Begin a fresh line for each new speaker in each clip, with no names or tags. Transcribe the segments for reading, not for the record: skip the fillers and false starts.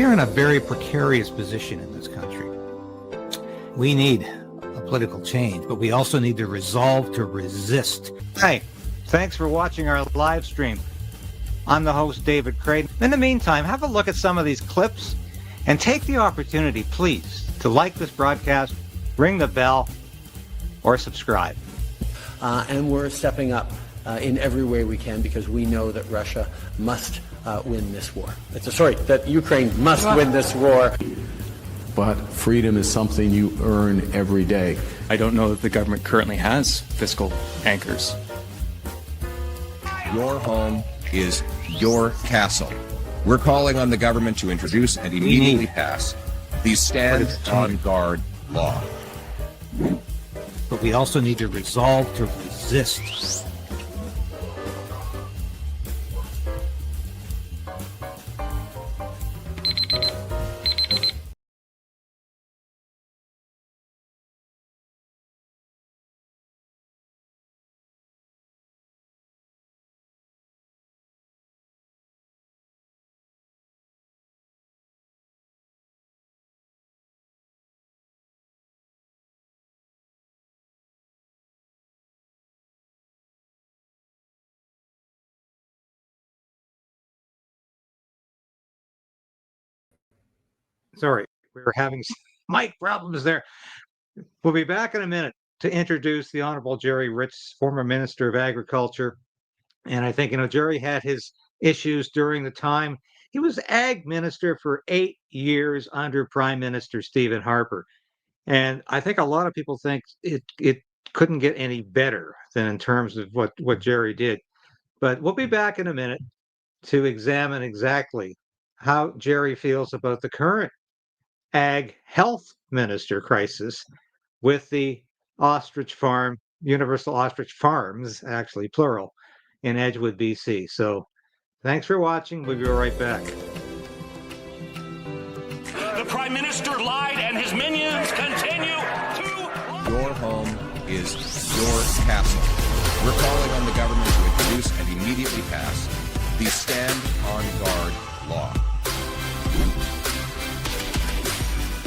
are in a very precarious position in this country. We need a political change, but we also need the resolve to resist. Hey, thanks for watching our live stream. I'm the host, David Krayden. In the meantime, have a look at some of these clips and take the opportunity, please, to like this broadcast, ring the bell, or subscribe.
And we're stepping up in every way we can because we know that Russia must win this war. That Ukraine must win this war.
But freedom is something you earn every day.
I don't know that the government currently has fiscal anchors.
Your home is your castle. We're calling on the government to introduce and immediately pass the Stand on Guard law.
But we also need to resolve to resist. Sorry, we were having some mic problems there. We'll be back in a minute to introduce the Honorable Gerry Ritz, former Minister of Agriculture. And I think, Gerry had his issues during the time. He was Ag Minister for 8 years under Prime Minister Stephen Harper. And I think a lot of people think it couldn't get any better than in terms of what Gerry did. But we'll be back in a minute to examine exactly how Gerry feels about the current Ag Health Minister crisis with the ostrich farm, Universal Ostrich Farms, actually plural, in Edgewood, BC. So thanks for watching. We'll be right back.
The Prime Minister lied and his minions continue to...
Your home is your castle. We're calling on the government to introduce and immediately pass the Stand on Guard law.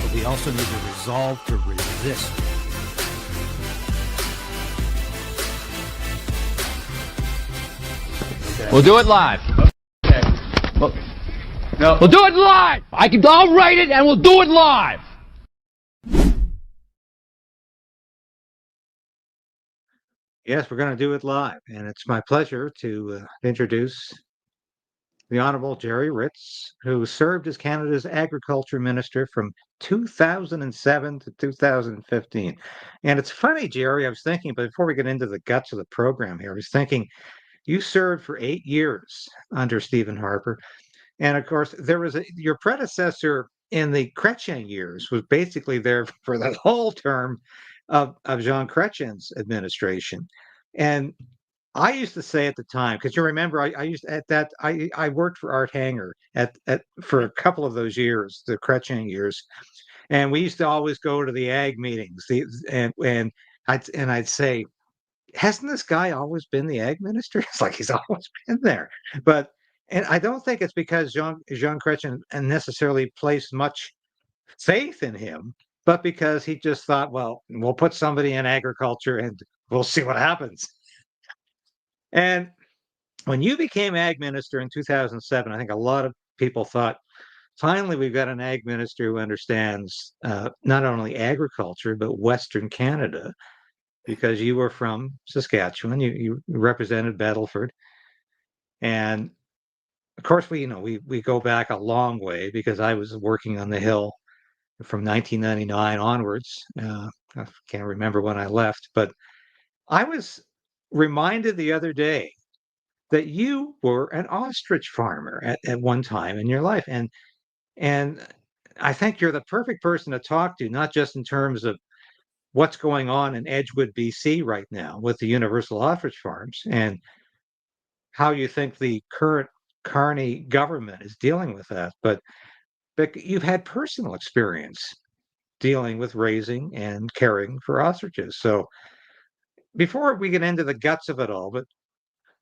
But we also need the resolve to resist. Okay.
We'll do it live.
Okay.
No. We'll do it live! I'll write it and we'll do it live!
Yes, we're going to do it live. And it's my pleasure to introduce the Honorable Gerry Ritz, who served as Canada's Agriculture Minister from 2007 to 2015. And it's funny, Gerry, I was thinking, but before we get into the guts of the program here, I was thinking, you served for 8 years under Stephen Harper. And of course, there was your predecessor in the Krayden years was basically there for the whole term of Jean Chrétien's administration. And I used to say at the time, because you remember, I worked for Art Hanger for a couple of those years, the Krayden years, and we used to always go to the ag meetings. And I'd say, hasn't this guy always been the ag minister? It's like he's always been there. And I don't think it's because Jean Chrétien necessarily placed much faith in him, but because he just thought, well, we'll put somebody in agriculture and we'll see what happens. And when you became ag minister in 2007, I think a lot of people thought, finally, we've got an ag minister who understands not only agriculture, but Western Canada, because you were from Saskatchewan, you represented Battleford. And of course, we go back a long way because I was working on the Hill from 1999 onwards. I can't remember when I left, but I was reminded the other day that you were an ostrich farmer at one time in your life. And I think you're the perfect person to talk to, not just in terms of what's going on in Edgewood, BC right now with the Universal Ostrich Farms and how you think the current Carney government is dealing with that, but you've had personal experience dealing with raising and caring for ostriches. So before we get into the guts of it all, but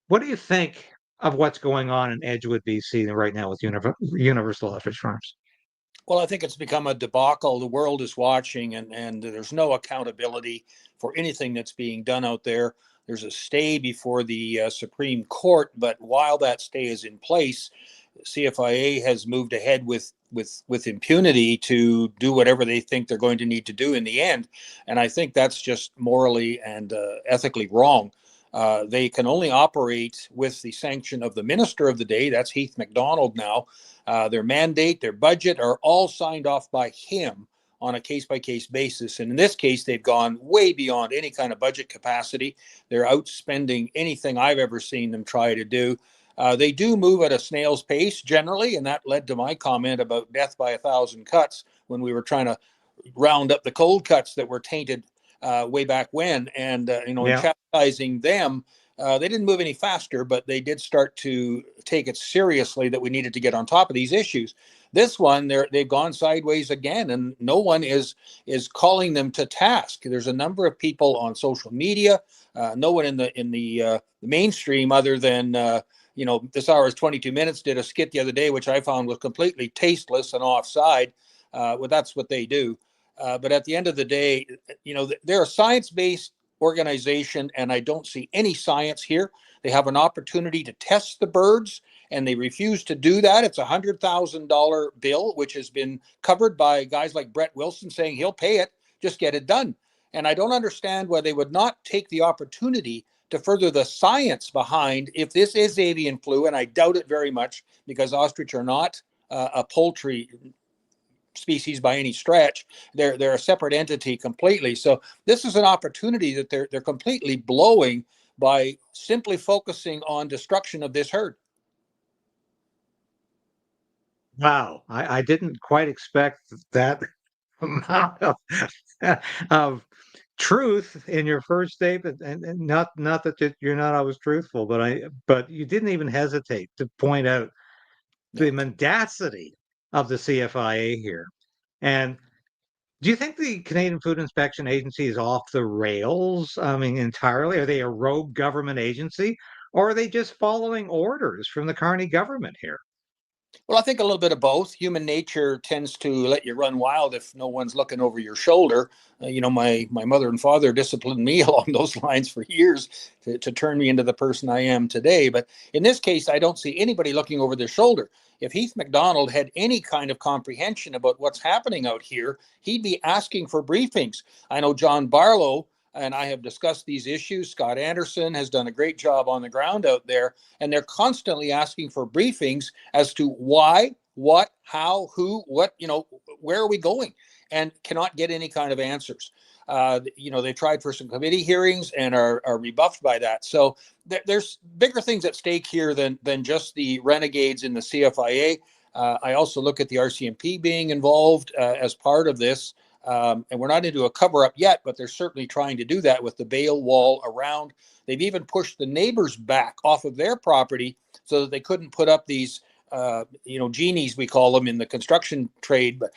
what do you think of what's going on in Edgewood, BC right now with Universal Ostrich Farms?
Well, I think it's become a debacle. The world is watching, and there's no accountability for anything that's being done out there. There's a stay before the Supreme Court, but while that stay is in place, CFIA has moved ahead with impunity to do whatever they think they're going to need to do in the end. And I think that's just morally and ethically wrong. They can only operate with the sanction of the minister of the day. That's Heath MacDonald now. Their mandate, their budget are all signed off by him on a case-by-case basis. And in this case, they've gone way beyond any kind of budget capacity. They're outspending anything I've ever seen them try to do. They do move at a snail's pace generally, and that led to my comment about death by 1,000 cuts when we were trying to round up the cold cuts that were tainted way back when. And, in chastising them, they didn't move any faster, but they did start to take it seriously that we needed to get on top of these issues. This one, they've gone sideways again, and no one is calling them to task. There's a number of people on social media, no one in the mainstream other than This Hour is 22 Minutes did a skit the other day, which I found was completely tasteless and offside. Well, that's what they do. But at the end of the day, they're a science-based organization, and I don't see any science here. They have an opportunity to test the birds, and they refuse to do that. It's a $100,000 bill, which has been covered by guys like Brett Wilson saying he'll pay it, just get it done. And I don't understand why they would not take the opportunity to further the science behind if this is avian flu, and I doubt it very much because ostrich are not a poultry species by any stretch. They're a separate entity completely. So this is an opportunity that they're completely blowing by simply focusing on destruction of this herd.
Wow, I didn't quite expect that amount of truth in your first statement, and not that you're not always truthful, but you didn't even hesitate to point out the mendacity of the CFIA here. And do you think the Canadian Food Inspection Agency is off the rails? I mean, entirely? Are they a rogue government agency, or are they just following orders from the Carney government here?
Well, I think a little bit of both. Human nature tends to let you run wild if no one's looking over your shoulder. My mother and father disciplined me along those lines for years to turn me into the person I am today. But in this case, I don't see anybody looking over their shoulder. If Heath MacDonald had any kind of comprehension about what's happening out here, he'd be asking for briefings. I know John Barlow and I have discussed these issues. Scott Anderson has done a great job on the ground out there, and they're constantly asking for briefings as to why, what, how, who, what, where are we going, and cannot get any kind of answers. They tried for some committee hearings and are rebuffed by that. So there's bigger things at stake here than just the renegades in the CFIA. I also look at the RCMP being involved as part of this. And we're not into a cover-up yet, but they're certainly trying to do that with the bail wall around. They've even pushed the neighbors back off of their property so that they couldn't put up these, genies, we call them in the construction trade, but,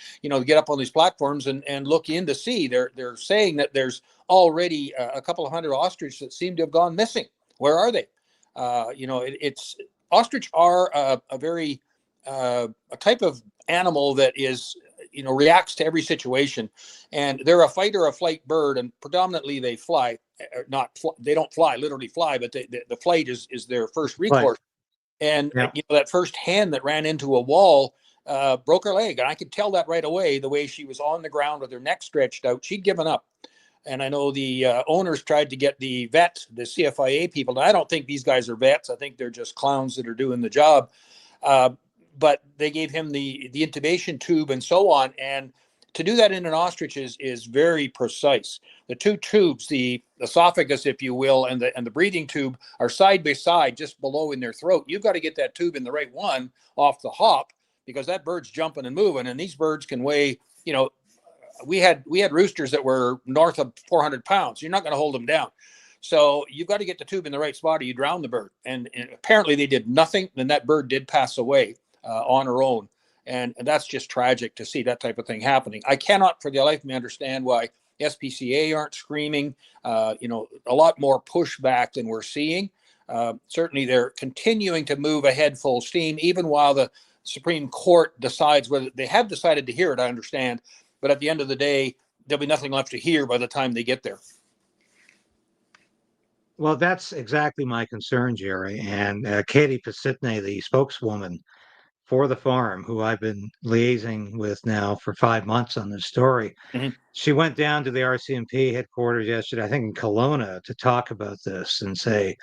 get up on these platforms and look in to see. They're saying that there's already a couple of hundred ostriches that seem to have gone missing. Where are they? Ostrich are a very a type of animal that is reacts to every situation, and they're a fight or a flight bird, and predominantly they fly. They don't fly, literally fly, but the flight is their first recourse. Right. And that first hen that ran into a wall broke her leg, and I could tell that right away. The way she was on the ground with her neck stretched out, she'd given up. And I know the owners tried to get the CFIA people. Now, I don't think these guys are vets. I think they're just clowns that are doing the job. But they gave him the intubation tube and so on. And to do that in an ostrich is very precise. The two tubes, the esophagus, if you will, and the breathing tube are side by side just below in their throat. You've got to get that tube in the right one off the hop, because that bird's jumping and moving, and these birds can weigh, we had roosters that were north of 400 pounds. You're not going to hold them down. So you've got to get the tube in the right spot or you drown the bird. And apparently they did nothing, and that bird did pass away on her own. And that's just tragic to see that type of thing happening. I cannot for the life of me understand why SPCA aren't screaming, a lot more pushback than we're seeing. Certainly they're continuing to move ahead full steam, even while Supreme Court decides whether they have decided to hear it, I understand, but at the end of the day, there'll be nothing left to hear by the time they get there.
Well, that's exactly my concern, Gerry. And Katie Pasitne, the spokeswoman for the farm, who I've been liaising with now for 5 months on this story, she went down to the RCMP headquarters yesterday, I think in Kelowna, to talk about this and say,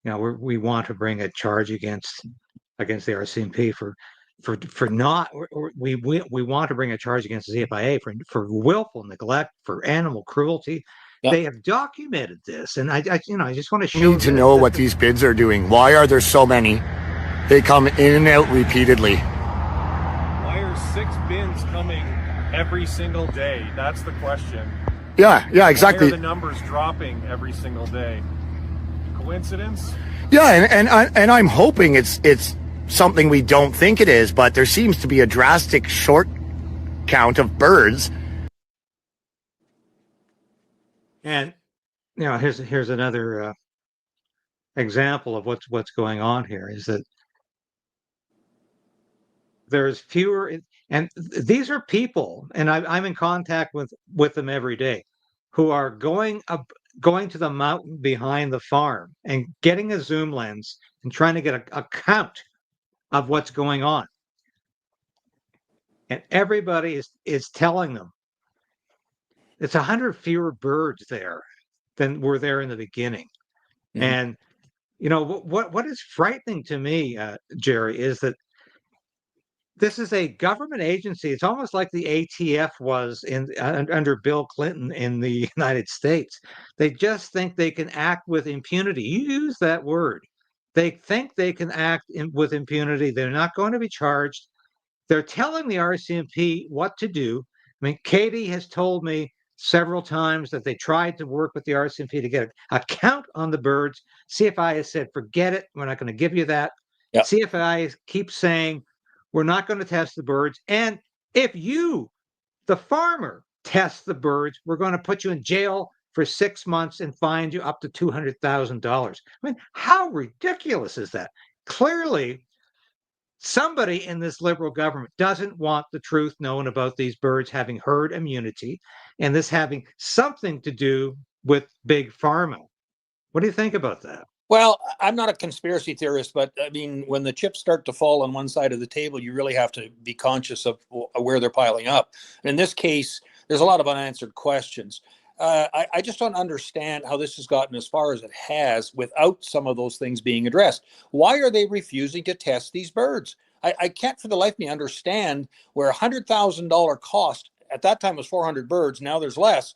we want to bring a charge against the RCMP for not we want to bring a charge against the CFIA for willful neglect, for animal cruelty. Yep. They have documented this, and I just want to show.
Need to know what these bids are doing. Why are there so many? They come in and out repeatedly.
Why are 6 bins coming every single day? That's the question.
Yeah, exactly.
Why are the numbers dropping every single day? Coincidence?
Yeah, and I'm hoping it's something we don't think it is, but there seems to be a drastic short count of birds.
And here's another example of what's going on here is that there's fewer, and these are people, and I'm in contact with them every day, who are going to the mountain behind the farm and getting a zoom lens and trying to get a count of what's going on. And everybody is telling them it's 100 fewer birds there than were there in the beginning. And what is frightening to me, Gerry, is that this is a government agency. It's almost like the ATF was under Bill Clinton in the United States. They just think they can act with impunity. You use that word. They think they can act with impunity. They're not going to be charged. They're telling the RCMP what to do. I mean, Katie has told me several times that they tried to work with the RCMP to get a count on the birds. CFIA said, forget it. We're not going to give you that. Yep. CFIA keeps saying, we're not going to test the birds. And if you, the farmer, test the birds, we're going to put you in jail for 6 months and fine you up to $200,000. I mean, how ridiculous is that? Clearly, somebody in this liberal government doesn't want the truth known about these birds having herd immunity and this having something to do with big pharma. What do you think about that?
Well, I'm not a conspiracy theorist, but I mean, when the chips start to fall on one side of the table, you really have to be conscious of where they're piling up. And in this case, there's a lot of unanswered questions. I just don't understand how this has gotten as far as it has without some of those things being addressed. Why are they refusing to test these birds? I can't for the life of me understand where $100,000 cost at that time was 400 birds. Now there's less.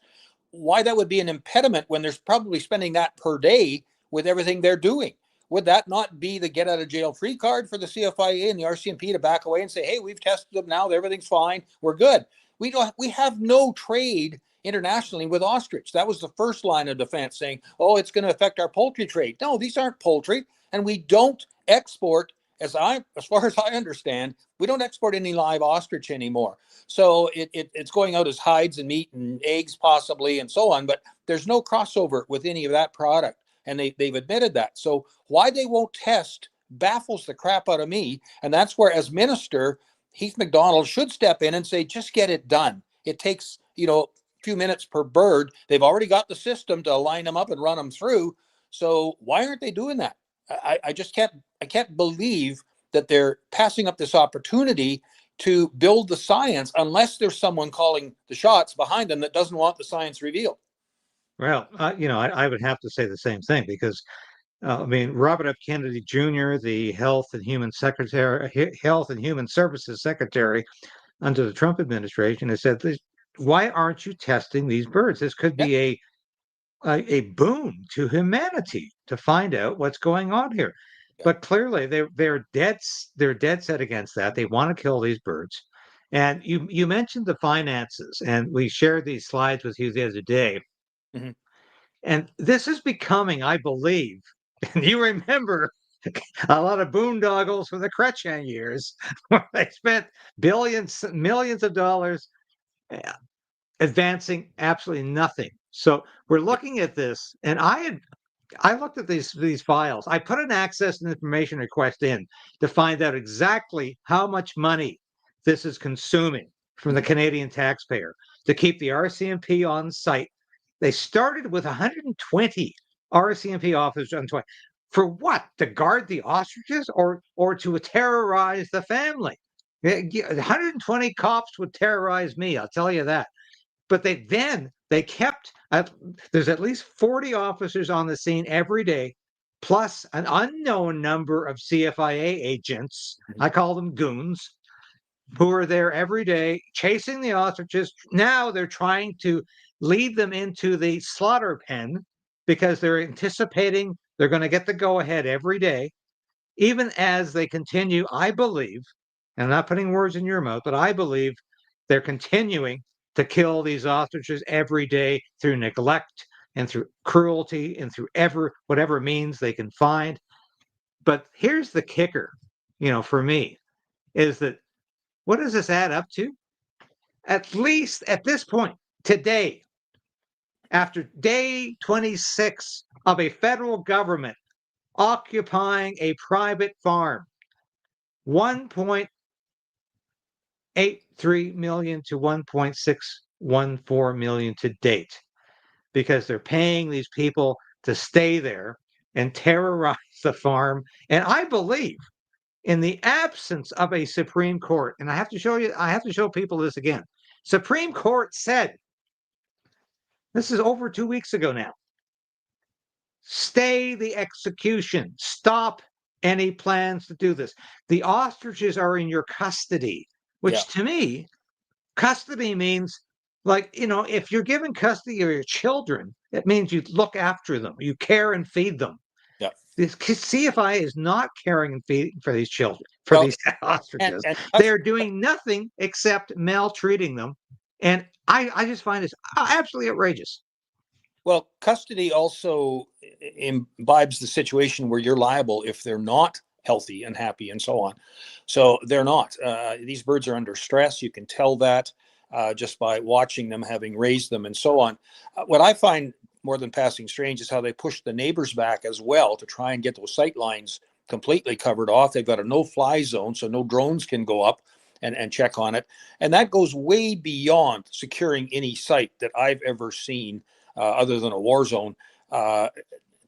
Why that would be an impediment when there's probably spending that per day with everything they're doing. Would that not be the get out of jail free card for the CFIA and the RCMP to back away and say, hey, we've tested them now, everything's fine, we're good. We have no trade internationally with ostrich. That was the first line of defense, saying, oh, it's going to affect our poultry trade. No, these aren't poultry, and we don't export, as far as I understand, we don't export any live ostrich anymore. So it's going out as hides and meat and eggs possibly and so on, but there's no crossover with any of that product. And they've admitted that. So why they won't test baffles the crap out of me. And that's where, as minister, Heath MacDonald should step in and say, just get it done. It takes, a few minutes per bird. They've already got the system to line them up and run them through. So why aren't they doing that? I just can't believe that they're passing up this opportunity to build the science unless there's someone calling the shots behind them that doesn't want the science revealed.
Well, I would have to say the same thing because, Robert F. Kennedy Jr., the Health and Human Services Secretary under the Trump administration, has said, why aren't you testing these birds? This could be a boon to humanity to find out what's going on here. But clearly, they're dead set against that. They want to kill these birds. And you mentioned the finances, and we shared these slides with you the other day. Mm-hmm. And this is becoming, I believe, and you remember a lot of boondoggles from the Chrétien years, where they spent millions of dollars advancing absolutely nothing. So we're looking at this, and I I looked at these files. I put an access and information request in to find out exactly how much money this is consuming from the Canadian taxpayer to keep the RCMP on site. They started with 120 RCMP officers on 20. For what? To guard the ostriches or to terrorize the family? 120 cops would terrorize me, I'll tell you that. But they kept there's at least 40 officers on the scene every day, plus an unknown number of CFIA agents. I call them goons, who are there every day chasing the ostriches. Now they're trying to lead them into the slaughter pen because they're anticipating they're going to get the go ahead every day, even as they continue, I believe, and I'm not putting words in your mouth, but I believe they're continuing to kill these ostriches every day through neglect and through cruelty and through whatever means they can find. But here's the kicker, for me, is that what does this add up to? At least at this point, today, after day 26 of a federal government occupying a private farm, 1.83 million to 1.614 million to date, because they're paying these people to stay there and terrorize the farm. And I believe, in the absence of a Supreme Court, and I have to show people this again. Supreme Court said, this is over 2 weeks ago now, stay the execution, stop any plans to do this. The ostriches are in your custody, which to me, custody means, if you're given custody of your children, it means you look after them, you care and feed them. This CFIA is not caring and feeding for these children, these ostriches. And they're doing nothing except maltreating them. And I just find this absolutely outrageous.
Well, custody also imbibes the situation where you're liable if they're not healthy and happy and so on. So they're not. These birds are under stress. You can tell that just by watching them, having raised them and so on. What I find more than passing strange is how they push the neighbors back as well to try and get those sight lines completely covered off. They've got a no-fly zone, so no drones can go up and check on it. And that goes way beyond securing any site that I've ever seen other than a war zone to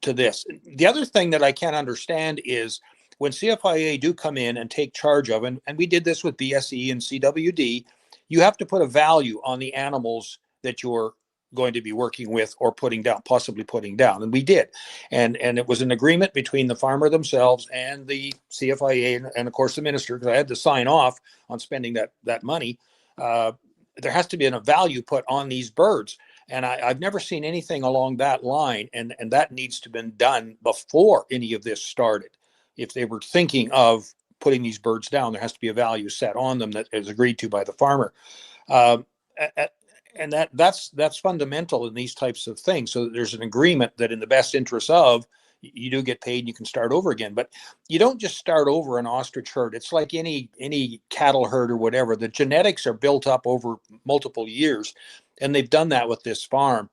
this. The other thing that I can't understand is when CFIA do come in and take charge of, and we did this with BSE and CWD, you have to put a value on the animals that you're going to be working with or possibly putting down. And we did. And it was an agreement between the farmer themselves and the CFIA and of course the minister, because I had to sign off on spending that money. There has to be a value put on these birds. And I've never seen anything along that line. And that needs to have been done before any of this started. If they were thinking of putting these birds down, there has to be a value set on them that is agreed to by the farmer. And that's fundamental in these types of things. So there's an agreement that in the best interest of, you do get paid and you can start over again. But you don't just start over an ostrich herd. It's like any cattle herd or whatever. The genetics are built up over multiple years. And they've done that with this farm.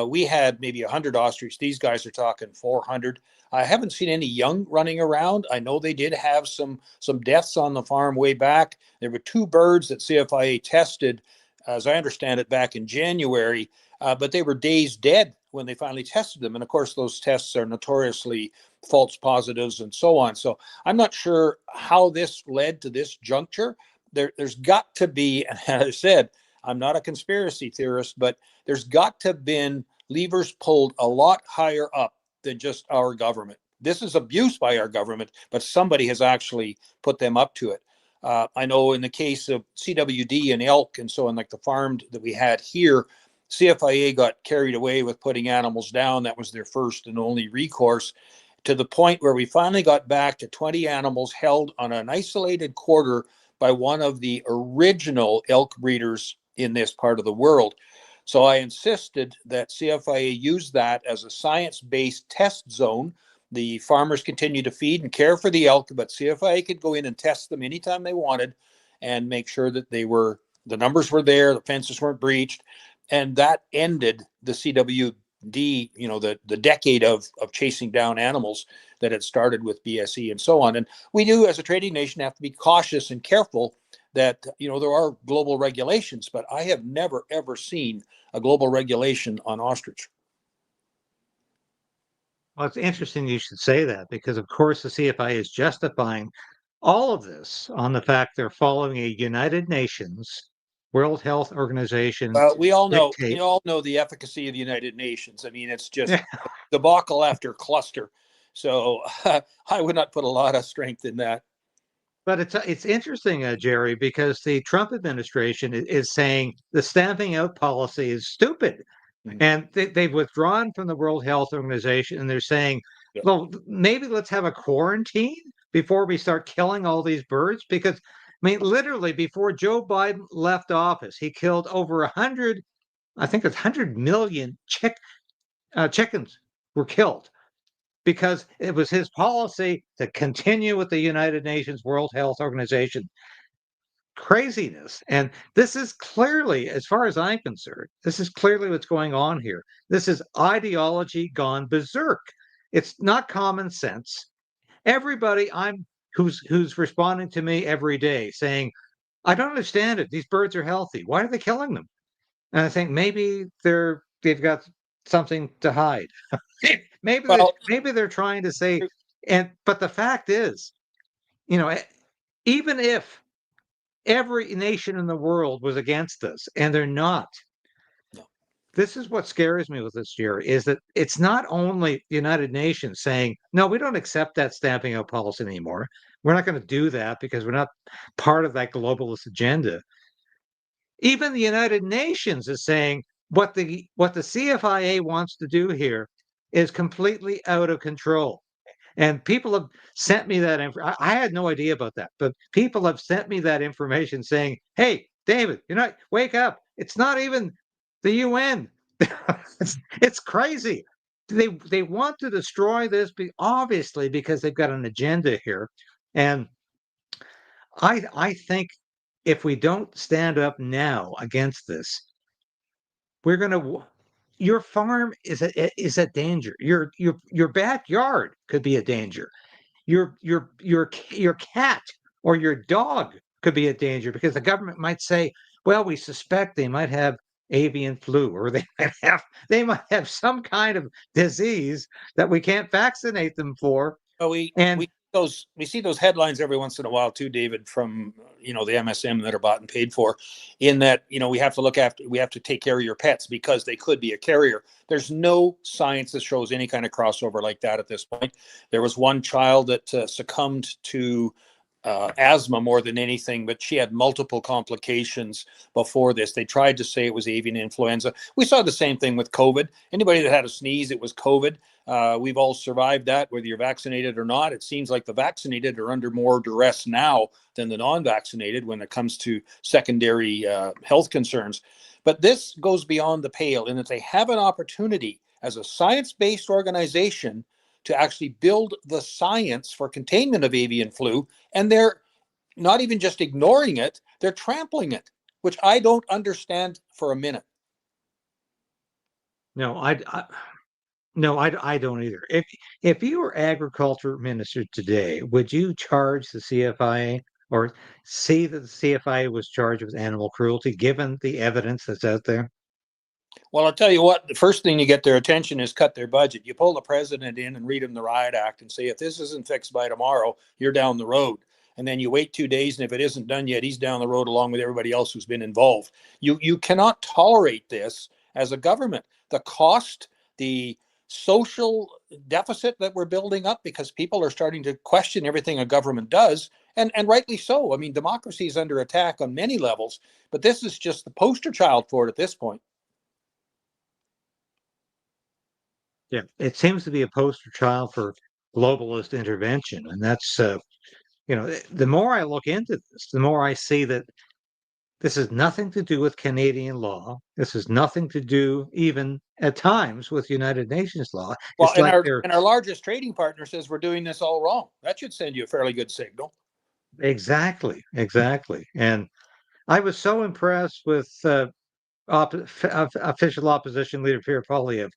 We had maybe 100 ostrich. These guys are talking 400. I haven't seen any young running around. I know they did have some deaths on the farm way back. There were 2 birds that CFIA tested, as I understand it, back in January, but they were days dead when they finally tested them. And of course, those tests are notoriously false positives and so on. So I'm not sure how this led to this juncture. There's got to be, and as I said, I'm not a conspiracy theorist, but there's got to have been levers pulled a lot higher up than just our government. This is abuse by our government, but somebody has actually put them up to it. I know in the case of CWD and elk and so on, like the farm that we had here, CFIA got carried away with putting animals down. That was their first and only recourse, to the point where we finally got back to 20 animals held on an isolated quarter by one of the original elk breeders in this part of the world. So I insisted that CFIA use that as a science-based test zone. The farmers continue to feed and care for the elk, but CFIA could go in and test them anytime they wanted and make sure that the numbers were there, the fences weren't breached. And that ended the CWD the decade of chasing down animals that had started with BSE and so on. And we do, as a trading nation, have to be cautious and careful that there are global regulations, but I have never ever seen a global regulation on ostrich.
Well, it's interesting you should say that because, of course, the CFIA is justifying all of this on the fact they're following a United Nations World Health Organization
We all know
dictate.
the efficacy of the United Nations. I mean, it's just
Yeah.
debacle after cluster. So I would not put a lot of strength in that.
But it's interesting, Gerry, because the Trump administration is saying the stamping out policy is stupid. And they've withdrawn from the World Health Organization, and they're saying,
Yeah.
well, maybe let's have a quarantine before we start killing all these birds. Because, I mean, literally, before Joe Biden left office, he killed over 100, I think it's 100 million chickens were killed because it was his policy to continue with the United Nations World Health Organization craziness. And this is clearly, as far as I'm concerned, this is clearly what's going on here. This is ideology gone berserk. It's not common sense. Everybody who's responding to me every day saying, I don't understand it. These birds are healthy. Why are they killing them? And I think maybe they've got something to hide. maybe they're trying to say, but the fact is, even if every nation in the world was against us, and they're not.
No.
This is what scares me with this year, is that it's not only the United Nations saying, no, we don't accept that stamping out policy anymore. We're not going to do that because we're not part of that globalist agenda. Even the United Nations is saying what the CFIA wants to do here is completely out of control. And people have sent me that I had no idea about that, but people have sent me that information saying, hey, David, wake up. It's not even the UN. it's crazy. They want to destroy this, obviously, because they've got an agenda here. And I think if we don't stand up now against this, we're going to. Your farm is a danger. Your backyard could be a danger. Your cat or your dog could be a danger because the government might say, well, we suspect they might have avian flu, or they might have some kind of disease that we can't vaccinate them for.
We see those headlines every once in a while too, David, from the MSM that are bought and paid for, in that we have to take care of your pets because they could be a carrier. There's no science that shows any kind of crossover like that at this point. There was one child that succumbed to asthma more than anything, but she had multiple complications before this. They tried to say it was avian influenza. We saw the same thing with COVID. Anybody that had a sneeze, it was COVID. We've all survived that, whether you're vaccinated or not. It seems like the vaccinated are under more duress now than the non-vaccinated when it comes to secondary health concerns. But this goes beyond the pale in that they have an opportunity as a science-based organization to actually build the science for containment of avian flu, and they're not even just ignoring it, they're trampling it, which I don't understand for a minute.
No, I don't either. If you were agriculture minister today, would you charge the CFIA or see that the CFIA was charged with animal cruelty, given the evidence that's out there?
Well, I'll tell you what, the first thing to get their attention is cut their budget. You pull the president in and read him the riot act and say, if this isn't fixed by tomorrow, you're down the road. And then you wait 2 days, and if it isn't done yet, he's down the road along with everybody else who's been involved. You cannot tolerate this as a government. The cost, the social deficit that we're building up because people are starting to question everything a government does, and rightly so. I mean, democracy is under attack on many levels, but this is just the poster child for it at this point.
Yeah, it seems to be a poster child for globalist intervention. And that's, the more I look into this, the more I see that this has nothing to do with Canadian law. This has nothing to do, even at times, with United Nations law.
Well,
It's like
our largest trading partner says we're doing this all wrong. That should send you a fairly good signal.
Exactly. And I was so impressed with official opposition leader Pierre Poilievre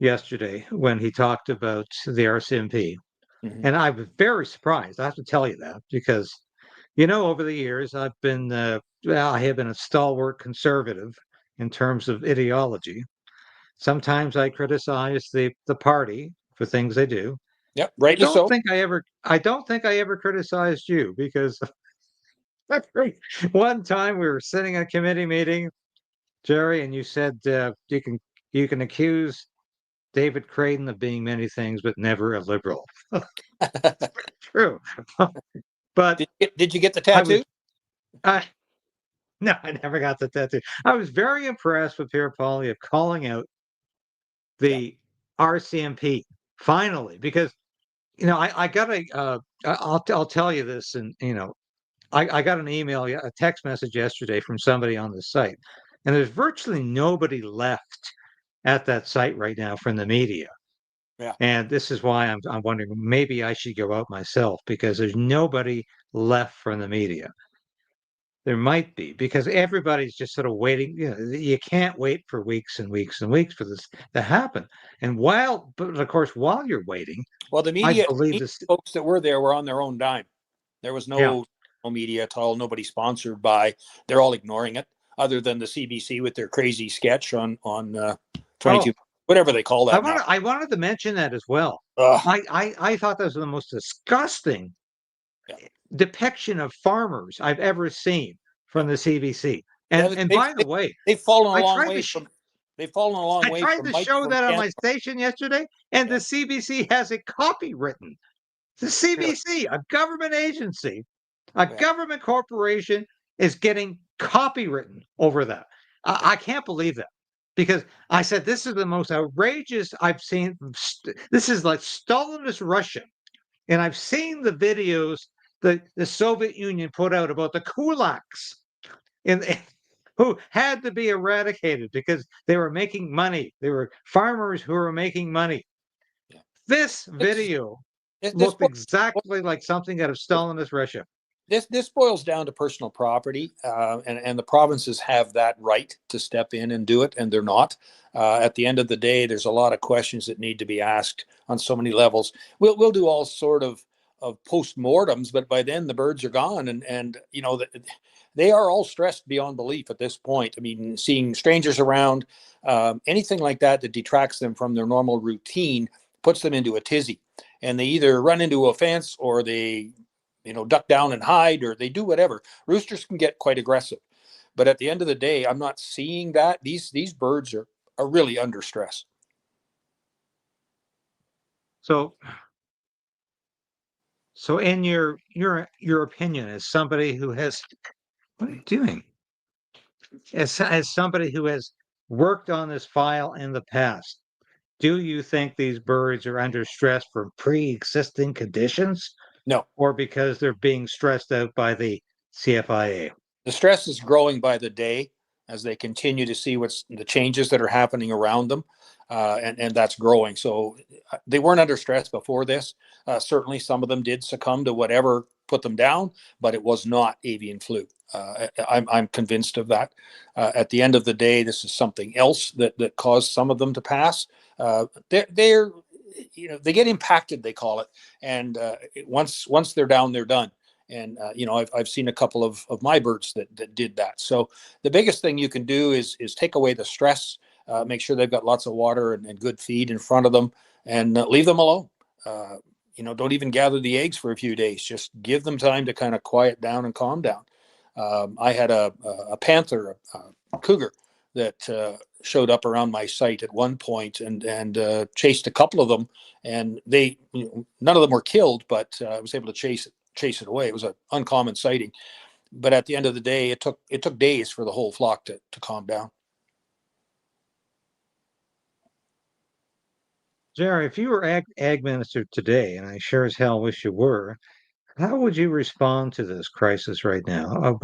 yesterday when he talked about the RCMP.
Mhm.
And I was very surprised. I have to tell you that because, over the years, I have been a stalwart conservative in terms of ideology. Sometimes I criticize the party for things they do.
Yep, rightly so.
I don't think I ever criticized you because one time we were sitting in a committee meeting, Gerry, and you said you can accuse David Krayden of being many things, but never a liberal. True. But
Did you get the
I was
tattoo?
I no, I never got the tattoo. I was very impressed with Pierre Pauli of calling out
Yeah.
the RCMP finally, because I got I'll tell you this, and I got an email, a text message yesterday from somebody on the site, and there's virtually nobody left at that site right now from the media.
Yeah.
And this is why I'm wondering maybe I should go out myself because there's nobody left from the media. There might be because everybody's just sort of waiting. You can't wait for weeks and weeks and weeks for this to happen. But of course, while you're waiting,
Well, the
I
media
believe this.
folks that were there were on their own dime. There was
Yeah.
no media at all, nobody sponsored by. They're all ignoring it, other than the CBC with their crazy sketch on 22, whatever they call that now.
I wanted to mention that as well.
Ugh.
I thought that was the most disgusting
Yeah.
depiction of farmers I've ever seen from the CBC.
Yeah,
And by the way,
they've fallen a
I
long
tried
way
to
from they've fallen a long
I
way
tried
from
to
Mike
show
from
that on my
Canada.
station yesterday, and
Yeah.
the CBC has it copywritten. The CBC, a government agency, a
Yeah.
government corporation, is getting copywritten over that. I can't believe that because I said this is the most outrageous I've seen. This is like Stalinist Russia, and I've seen the videos that the Soviet Union put out about the kulaks and who had to be eradicated because they were making money. They were farmers who were making money.
Yeah.
This video
This
looked exactly like something out of Stalinist Russia.
this boils down to personal property, and the provinces have that right to step in and do it, and they're not. At the end of the day, there's a lot of questions that need to be asked on so many levels. We'll do all sort of post-mortems, but by then the birds are gone, and they are all stressed beyond belief at this point. I mean, seeing strangers around, anything like that detracts them from their normal routine, puts them into a tizzy, and they either run into a fence or they duck down and hide, or they do whatever. Roosters can get quite aggressive, but at the end of the day, I'm not seeing that. These birds are really under stress.
So in your opinion, as somebody who has, what are you doing? As somebody who has worked on this file in the past, do you think these birds are under stress for pre-existing conditions?
No.
Or because they're being stressed out by the CFIA?
The stress is growing by the day as they continue to see what's the changes that are happening around them, and that's growing. So they weren't under stress before this. Certainly, some of them did succumb to whatever put them down, but it was not avian flu. I'm convinced of that. At the end of the day, this is something else that caused some of them to pass. They're they get impacted, they call it, and once they're down, they're done. And I've seen a couple of my birds that did that. So the biggest thing you can do is take away the stress, make sure they've got lots of water and good feed in front of them, and leave them alone. Don't even gather the eggs for a few days. Just give them time to kind of quiet down and calm down. I had a panther, a cougar, that showed up around my site at one point and chased a couple of them, and they none of them were killed, but I was able to chase it away. It was an uncommon sighting, but at the end of the day, it took days for the whole flock to calm down.
Gerry, if you were ag minister today, and I sure as hell wish you were, how would you respond to this crisis right now?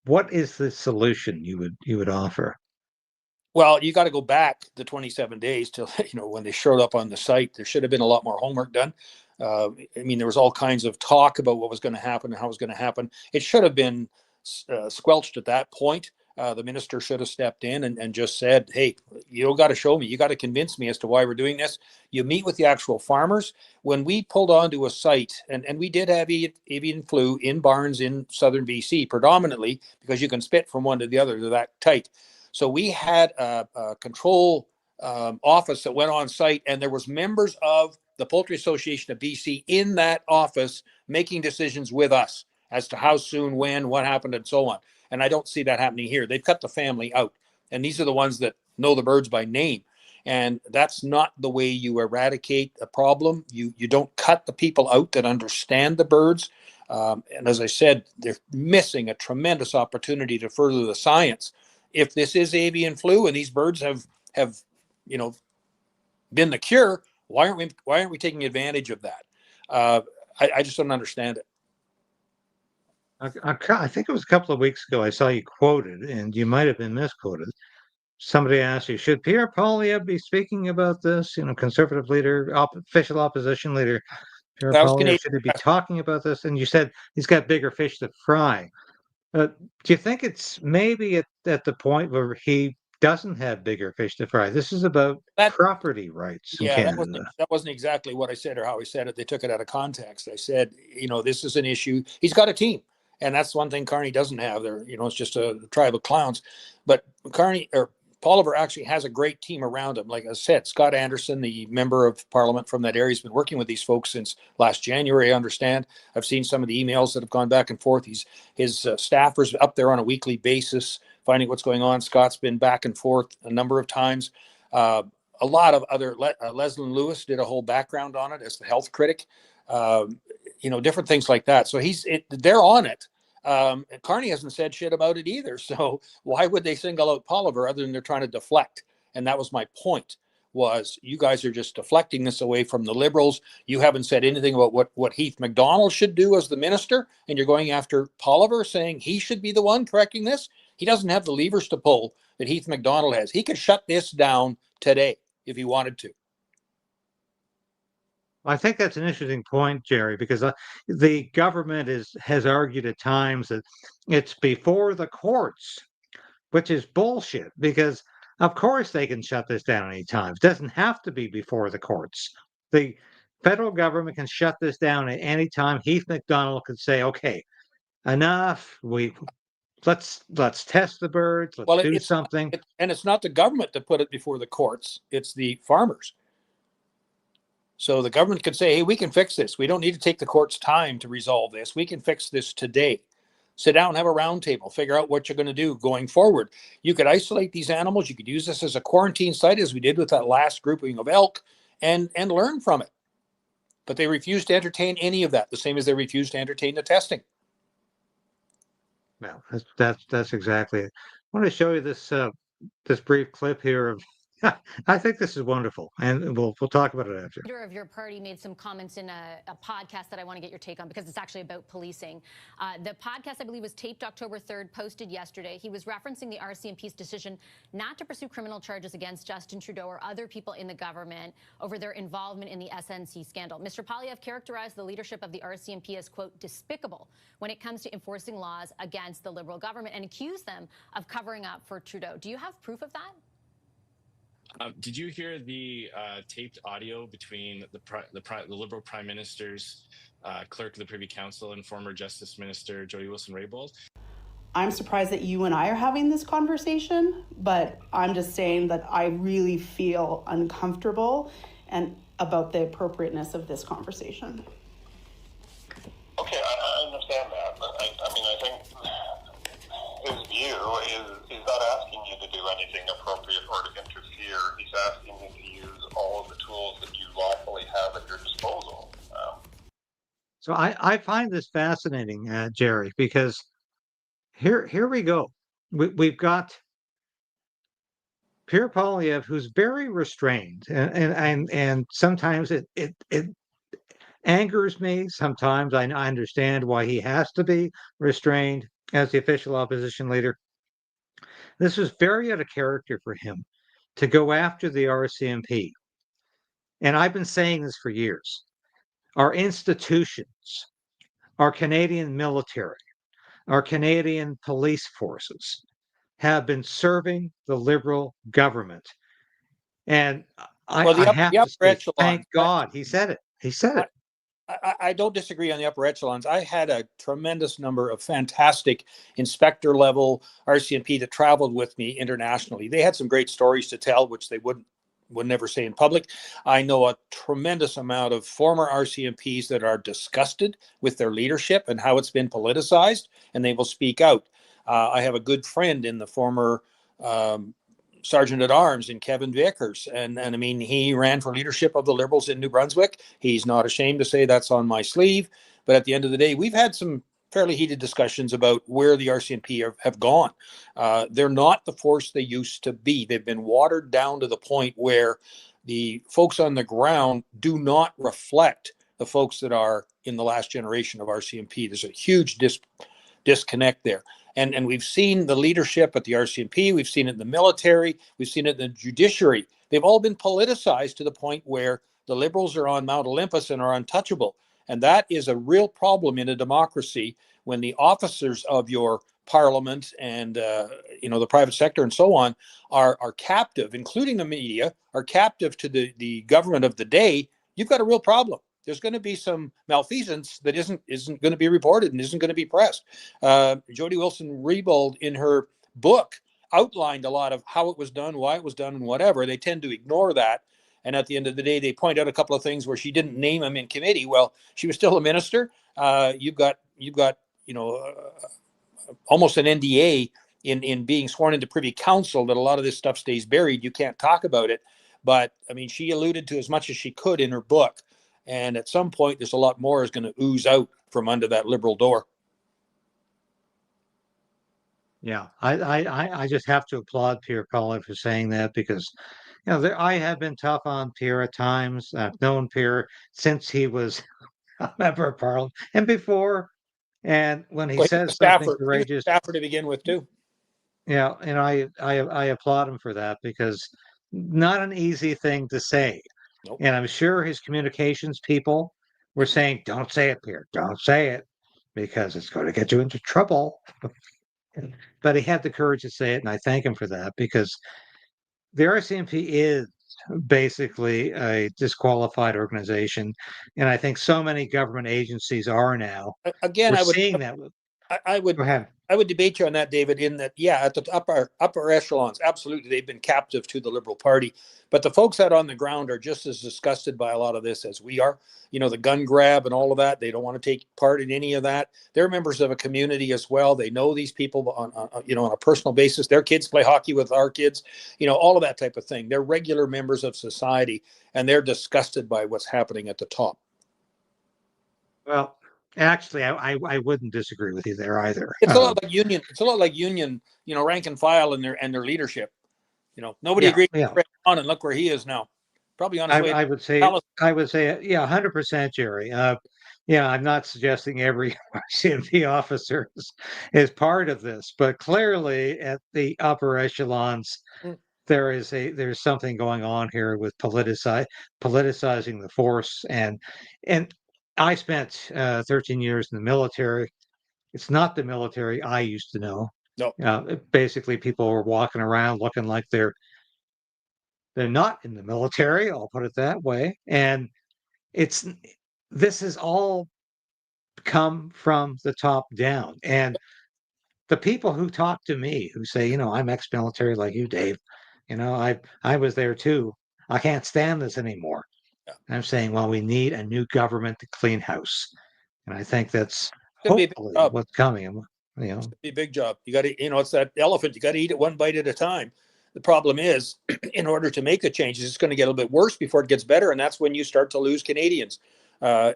What is the solution you would offer?
Well, you got to go back the 27 days till when they showed up on the site. There should have been a lot more homework done. I mean, there was all kinds of talk about what was going to happen and how it was going to happen. It should have been squelched at that point. The minister should have stepped in and just said, hey, you don't got to show me. You got to convince me as to why we're doing this. You meet with the actual farmers. When we pulled onto a site, and we did have avian flu in barns in southern BC, predominantly because you can spit from one to the other. They're that tight. So we had a control office that went on site, and there was members of the Poultry Association of BC in that office making decisions with us as to how soon, when, what happened, and so on. And I don't see that happening here. They've cut the family out. And these are the ones that know the birds by name. And that's not the way you eradicate a problem. You don't cut the people out that understand the birds. And as I said, they're missing a tremendous opportunity to further the science. If this is avian flu and these birds have been the cure, why aren't we taking advantage of that? I just don't understand it.
I think it was a couple of weeks ago I saw you quoted, and you might have been misquoted. Somebody asked you, should Pierre Poilievre be speaking about this? Conservative leader, official opposition leader, Pierre Poilievre, should he be talking about this? And you said he's got bigger fish to fry. Do you think it's maybe at the point where he doesn't have bigger fish to fry? This is about property rights in Canada.
That wasn't exactly what I said or how I said it. They took it out of context. I said, this is an issue. He's got a team. And that's one thing Carney doesn't have there. It's just a tribe of clowns. But Poilievre actually has a great team around him. Like I said, Scott Anderson, the member of parliament from that area, has been working with these folks since last January, I understand. I've seen some of the emails that have gone back and forth. His staffers up there on a weekly basis, finding what's going on. Scott's been back and forth a number of times. A lot of other, Leslyn Lewis did a whole background on it as the health critic. Different things like that. So they're on it. Carney hasn't said shit about it either. So why would they single out Poilievre other than they're trying to deflect? And that was my point, was you guys are just deflecting this away from the Liberals. You haven't said anything about what Heath MacDonald should do as the minister. And you're going after Poilievre, saying he should be the one correcting this. He doesn't have the levers to pull that Heath MacDonald has. He could shut this down today if he wanted to.
I think that's an interesting point, Gerry, because the government has argued at times that it's before the courts, which is bullshit, because of course they can shut this down anytime. It doesn't have to be before the courts. The federal government can shut this down at any time. Heath MacDonald could say, okay, enough. Let's test the birds. Let's do something.
And it's not the government that put it before the courts. It's the farmers. So the government could say, hey, we can fix this. We don't need to take the court's time to resolve this. We can fix this today. Sit down, have a roundtable, figure out what you're going to do going forward. You could isolate these animals. You could use this as a quarantine site, as we did with that last grouping of elk, and learn from it. But they refused to entertain any of that, the same as they refused to entertain the testing.
Well, that's exactly it. I want to show you this brief clip here of. I think this is wonderful, and we'll talk about it after.
The leader of your party made some comments in a podcast that I want to get your take on, because it's actually about policing. The podcast, I believe, was taped October 3rd, posted yesterday. He was referencing the RCMP's decision not to pursue criminal charges against Justin Trudeau or other people in the government over their involvement in the SNC scandal. Mr. Poilievre characterized the leadership of the RCMP as, quote, despicable when it comes to enforcing laws against the Liberal government, and accused them of covering up for Trudeau. Do you have proof of that?
Did you hear the taped audio between the Liberal Prime Minister's clerk of the Privy Council and former Justice Minister Jody Wilson-Raybould?
I'm surprised that you and I are having this conversation, but I'm just saying that I really feel uncomfortable and about the appropriateness of this conversation.
Okay, I understand that, but I think his view is he's not asking you to do anything appropriate or to interfere. He's asking you to use all of the tools that you lawfully have at your disposal.
So I find this fascinating, Gerry, because here we go. We've got Pierre Poilievre, who's very restrained, and sometimes it angers me. Sometimes I understand why he has to be restrained as the official opposition leader. This was very out of character for him to go after the RCMP. And I've been saying this for years. Our institutions, our Canadian military, our Canadian police forces have been serving the Liberal government. And
Well,
I have
the
to
upper
say,
echelons.
thank God he said it. He said it.
I don't disagree on the upper echelons. I had a tremendous number of fantastic inspector level RCMP that traveled with me internationally. They had some great stories to tell, which they would never say in public. I know a tremendous amount of former RCMPs that are disgusted with their leadership and how it's been politicized, and they will speak out. I have a good friend in the former Sergeant at Arms in Kevin Vickers. And I mean, he ran for leadership of the Liberals in New Brunswick. He's not ashamed to say that's on my sleeve. But at the end of the day, we've had some fairly heated discussions about where the RCMP have gone. They're not the force they used to be. They've been watered down to the point where the folks on the ground do not reflect the folks that are in the last generation of RCMP. There's a huge disconnect there. And we've seen the leadership at the RCMP, we've seen it in the military, we've seen it in the judiciary. They've all been politicized to the point where the Liberals are on Mount Olympus and are untouchable. And that is a real problem in a democracy when the officers of your parliament and the private sector and so on are captive, including the media, are captive to the government of the day. You've got a real problem. There's going to be some malfeasance that isn't going to be reported and isn't going to be pressed. Jody Wilson-Raybould in her book outlined a lot of how it was done, why it was done, and whatever. They tend to ignore that. And at the end of the day, they point out a couple of things where she didn't name them in committee. Well, she was still a minister. You've got almost an NDA in being sworn into Privy Council that a lot of this stuff stays buried. You can't talk about it. But I mean, she alluded to as much as she could in her book. And at some point, there's a lot more is going to ooze out from under that Liberal door.
Yeah, I just have to applaud Pierre Poilievre for saying that because, I have been tough on Pierre at times. I've known Pierre since he was a member of Parliament and before. And when he says something courageous,
staffer to begin with too.
Yeah, and I applaud him for that because not an easy thing to say.
Nope.
And I'm sure his communications people were saying, "Don't say it, Pierre. Don't say it, because it's going to get you into trouble." But he had the courage to say it, and I thank him for that because the RCMP is basically a disqualified organization, and I think so many government agencies are now.
Again,
We're seeing that.
I would
Go ahead.
I would debate you on that, David, in that, yeah, at the upper echelons, absolutely, they've been captive to the Liberal Party. But the folks out on the ground are just as disgusted by a lot of this as we are. The gun grab and all of that, they don't want to take part in any of that. They're members of a community as well. They know these people on a personal basis. Their kids play hockey with our kids, all of that type of thing. They're regular members of society, and they're disgusted by what's happening at the top.
Well, actually, I wouldn't disagree with you there either.
It's a lot like union. It's a lot like union, rank and file and their leadership. Nobody agreed with Krayden, and look where he is now. Probably on his way.
I would say, yeah, 100%, Gerry. I'm not suggesting every RCMP officer is part of this, but clearly at the upper echelons, there's something going on here with politicizing the force, and I spent 13 years in the military. It's not the military I used to know.
No.
Basically, people were walking around looking like they're not in the military. I'll put it that way. And this has all come from the top down. And the people who talk to me, who say, I'm ex-military like you, Dave. I was there too. I can't stand this anymore.
Yeah.
I'm saying, well, we need a new government to clean house. And I think that's hopefully what's coming.
It's gonna be a big job. You got to, it's that elephant. You got to eat it one bite at a time. The problem is, in order to make the changes, it's going to get a little bit worse before it gets better, and that's when you start to lose Canadians. And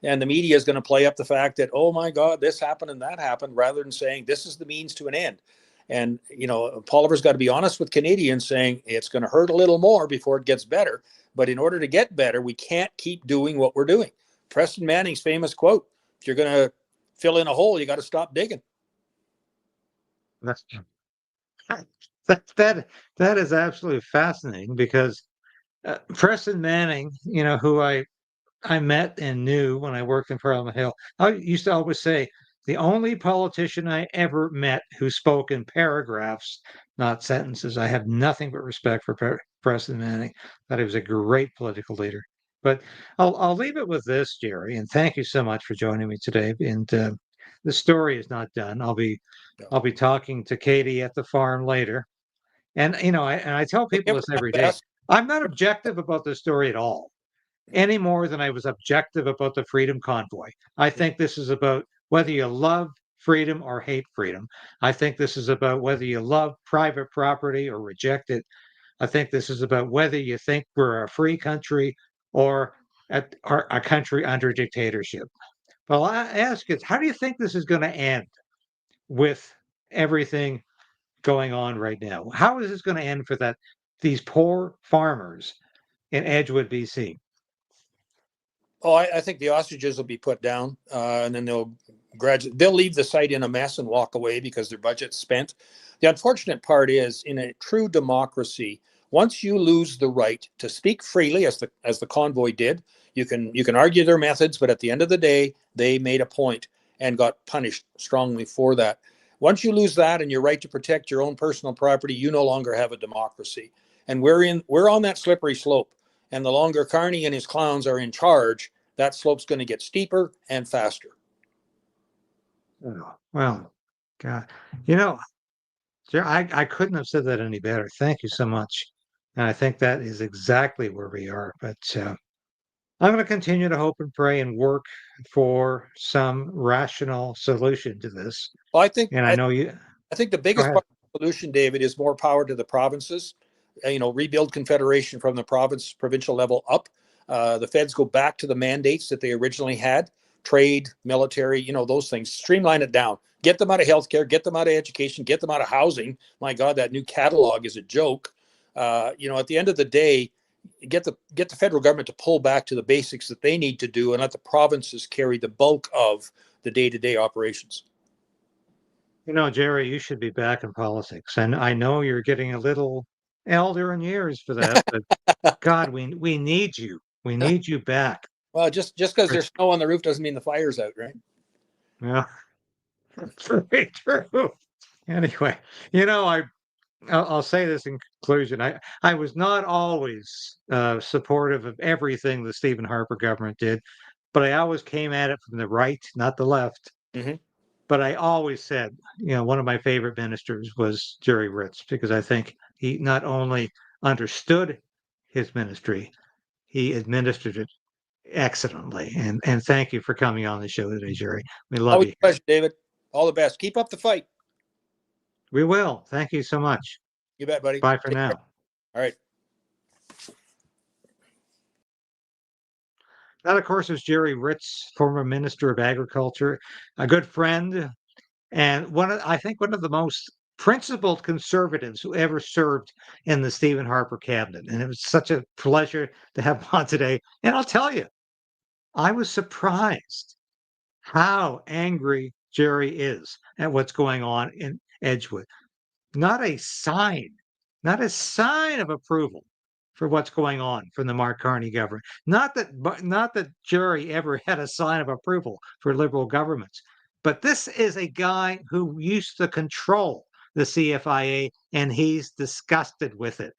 the media is going to play up the fact that, oh my God, this happened and that happened, rather than saying this is the means to an end. And Poilievre's got to be honest with Canadians, saying it's going to hurt a little more before it gets better. But in order to get better, we can't keep doing what we're doing. Preston Manning's famous quote: "If you're going to fill in a hole, you got to stop digging."
That's that is absolutely fascinating because Preston Manning, who I met and knew when I worked in Parliament Hill, I used to always say, the only politician I ever met who spoke in paragraphs, not sentences. I have nothing but respect for President Manning. Thought he was a great political leader. But I'll leave it with this, Gerry, and thank you so much for joining me today. And the story is not done. I'll be talking to Katie at the farm later. And I tell people this every day. I'm not objective about the story at all, any more than I was objective about the Freedom Convoy. I think this is about whether you love freedom or hate freedom. I think this is about whether you love private property or reject it. I think this is about whether you think we're a free country or a country under dictatorship. Well, I ask is, how do you think this is going to end with everything going on right now? How is this going to end for these poor farmers in Edgewood, BC?
Oh, I think the ostriches will be put down, and then they'll leave the site in a mess and walk away because their budget's spent. The unfortunate part is, in a true democracy, once you lose the right to speak freely, as the convoy did, you can argue their methods, but at the end of the day, they made a point and got punished strongly for that. Once you lose that and your right to protect your own personal property, you no longer have a democracy. And we're on that slippery slope. And the longer Carney and his clowns are in charge, that slope's going to get steeper and faster.
Oh, well, God, I couldn't have said that any better. Thank you so much. And I think that is exactly where we are. But I'm going to continue to hope and pray and work for some rational solution to this.
Well, I think the biggest part of the solution, David, is more power to the provinces. Rebuild confederation from the provincial level up. The feds go back to the mandates that they originally had, trade, military, those things. Streamline it down. Get them out of healthcare, get them out of education, get them out of housing. My God, that new catalog is a joke. At the end of the day, get the federal government to pull back to the basics that they need to do and let the provinces carry the bulk of the day-to-day operations.
Gerry, you should be back in politics. And I know you're getting a little elder in years for that, but God, we need you. We need you back.
Well, just because there's snow on the roof doesn't mean the fire's out, right?
Yeah, that's very true. Anyway, I'll say this in conclusion. I was not always supportive of everything the Stephen Harper government did, but I always came at it from the right, not the left.
Mm-hmm.
But I always said, one of my favorite ministers was Gerry Ritz, because I think he not only understood his ministry, he administered it excellently. And thank you for coming on the show today, Gerry. We love you.
Pleasure, David. All the best. Keep up the fight.
We will. Thank you so much.
You bet, buddy.
Bye for now.
All right.
That, of course, is Gerry Ritz, former Minister of Agriculture, a good friend, and I think one of the most principled conservatives who ever served in the Stephen Harper cabinet. And it was such a pleasure to have him on today. And I'll tell you, I was surprised how angry Gerry is at what's going on in Edgewood. Not a sign of approval for what's going on from the Mark Carney government. Not that Gerry ever had a sign of approval for Liberal governments, but this is a guy who used to control the CFIA, and he's disgusted with it.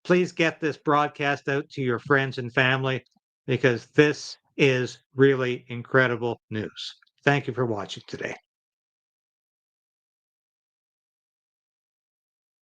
Please get this broadcast out to your friends and family, because this is really incredible news. Thank you for watching today.